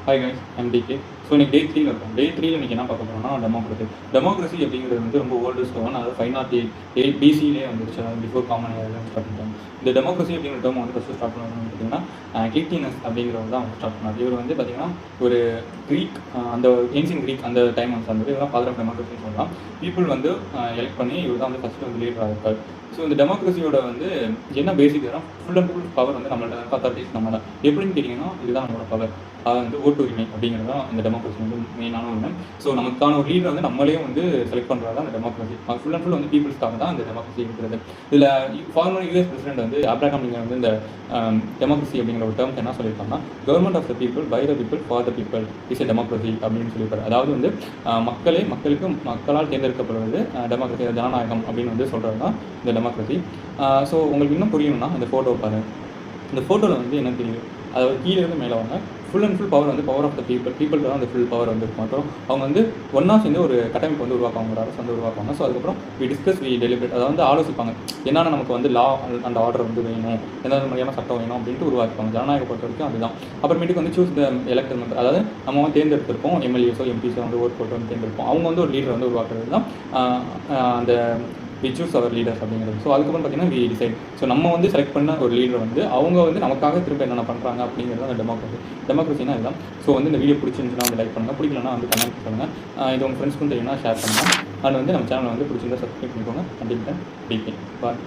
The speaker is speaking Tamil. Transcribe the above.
Hi guys, I'm DK. So இன்னைக்கு டே 3 இருக்கும். டே 3 இன்னைக்கு என்ன பார்க்க போகிறோம்னா டெமோக்ரஸி அப்படிங்கிறது வந்து ரொம்ப ஓல்டு ஸ்டோன். அதாவது 508 BCலே வந்துருச்சு. பிஃபோர் காமன் ஸ்டார்ட் பண்ணிட்டாங்க. இந்த டெமோக்ரஸி அப்படிங்கிற டேர்ம் வந்து ஃபஸ்ட்டு ஸ்டார்ட் பண்ணணும்னு பார்த்தீங்கன்னா கில்டினஸ் அப்படிங்கிறவர் தான் வந்து ஸ்டார்ட் பண்ணார். இவர் வந்து பார்த்தீங்கன்னா ஒரு க்ரீக், அந்த ஏன்சியன் க்ரீக் அந்த டைம் வந்து சார்ந்தது. இவரெல்லாம் ஃபாதர் ஆஃப் டெமோக்ரஸின்னு சொல்லலாம். பீப்புள் வந்து எலெக்ட் பண்ணி இவர் தான் வந்து ஃபஸ்ட்டு வந்து லீடராக இருக்கார். ஸோ இந்த டெமோக்ரஸியோட வந்து என்ன பேசிக் தான் ஃபுல் அண்ட் ஃபுல் பவர் வந்து நம்மளோட அத்தாரிட்டிஸ் நம்மளோட எப்படின்னு கேட்டிங்கன்னா இதுதான் நம்மளோட பவர். அது வந்து ஓட்டு உரிமை அப்படிங்கிறது தான் இந்த டெமோக்ரஸி வந்து மெயினான ஒன்று. ஸோ நமக்கான ஒரு லீடர் வந்து நம்மளே வந்து செலக்ட் பண்ணுறது தான் இந்த டெமோக்ரஸி. ஃபுல் அண்ட் ஃபுல் வந்து பீப்புள்ஸ்க்காக தான் இந்த டெமோக்ரஸி இருக்கிறது. இதில் ஃபார்மர் யூஎஸ் பிரசிடென்ட் வந்து ஆப்ரஹாம் லிங்கன் வந்து இந்த டெமோக்ரஸி அப்படிங்கிற ஒரு டேர்ம்ஸ் என்ன சொல்லியிருக்காங்கன்னா, government of the people by the people for the people is a democracy அப்படின்னு சொல்லியிருக்காரு. அதாவது வந்து மக்களுக்கு மக்களால் தேர்ந்தெடுக்கப்படுவது டெமோக்ரஸி, ஜனநாயகம் அப்படின்னு வந்து சொல்கிறது தான் இந்த டெமோக்ரஸி. ஸோ உங்களுக்கு இன்னும் புரியணும்னா இந்த ஃபோட்டோவை பாருங்கள். இந்த ஃபோட்டோவில் வந்து என்ன தெரியுது, அதாவது கீழே இருந்து மேலே வாங்க ஃபுல் அண்ட் ஃபுல் பவர் வந்து பவர் ஆஃப் த பீப்புள்கிட்ட தான் அந்த ஃபுல் பவர் வந்து இருக்கும். அப்புறம் அவங்க வந்து ஒன்றா சேர்ந்து ஒரு கட்டமைப்பு வந்து உருவாக்குவாங்க, ஒரு அரசு வந்து உருவாக்குவாங்க. ஸோ அதுக்கப்புறம் வி டெலிபரேட், அதை வந்து ஆலோசிப்பாங்க. என்னென்ன நமக்கு வந்து லா அண்ட் ஆர்டர் வந்து வேணும், எந்த மாதிரியான சட்டம் வேணும் அப்படின்ட்டு உருவாக்குவாங்க. ஜனநாயக பொறுத்த வரைக்கும் அதுதான். அப்புறமேட்டுக்கு வந்து சூஸ் த எலெக்டட் மெம்பர், அதாவது நம்ம வந்து தேர்ந்தெடுத்திருப்போம் எம்எல்ஏஸோ எம்பிஸோ வந்து ஓட் போட்டு வந்து தேர்ந்தெடுப்போம். அவங்க வந்து ஒரு லீடர் வந்து உருவாக்குறது தான் அந்த வி சூஸ் அவர் லீடர்ஸ் அப்படிங்கிறது. ஸோ அதுக்கப்புறம் பார்த்தீங்கன்னா வி டிசைட். ஸோ நம்ம வந்து செலக்ட் பண்ண ஒரு லீடர் வந்து அவங்க வந்து நமக்காக திரும்ப என்னென்ன பண்ணுறாங்க அப்படிங்கிறது அந்த டெமோக்ரஸினா இதுதான். ஸோ வந்து இந்த வீடியோ பிடிச்சிருந்துச்சுன்னா வந்து லைக் பண்ணுங்கள், பிடிக்கலன்னா வந்து கமெண்ட் பண்ணுங்கள். இது உங்கள் ஃப்ரெண்ட்ஸ்க்கும் தெரியும்னா ஷேர் பண்ணுங்கள். அண்ட் வந்து நம்ம சேனலை வந்து பிடிச்சிருந்தா சப்ஸ்கிரைப் பண்ணிக்கோங்க. கண்டிப்பாக டிகே பாய்.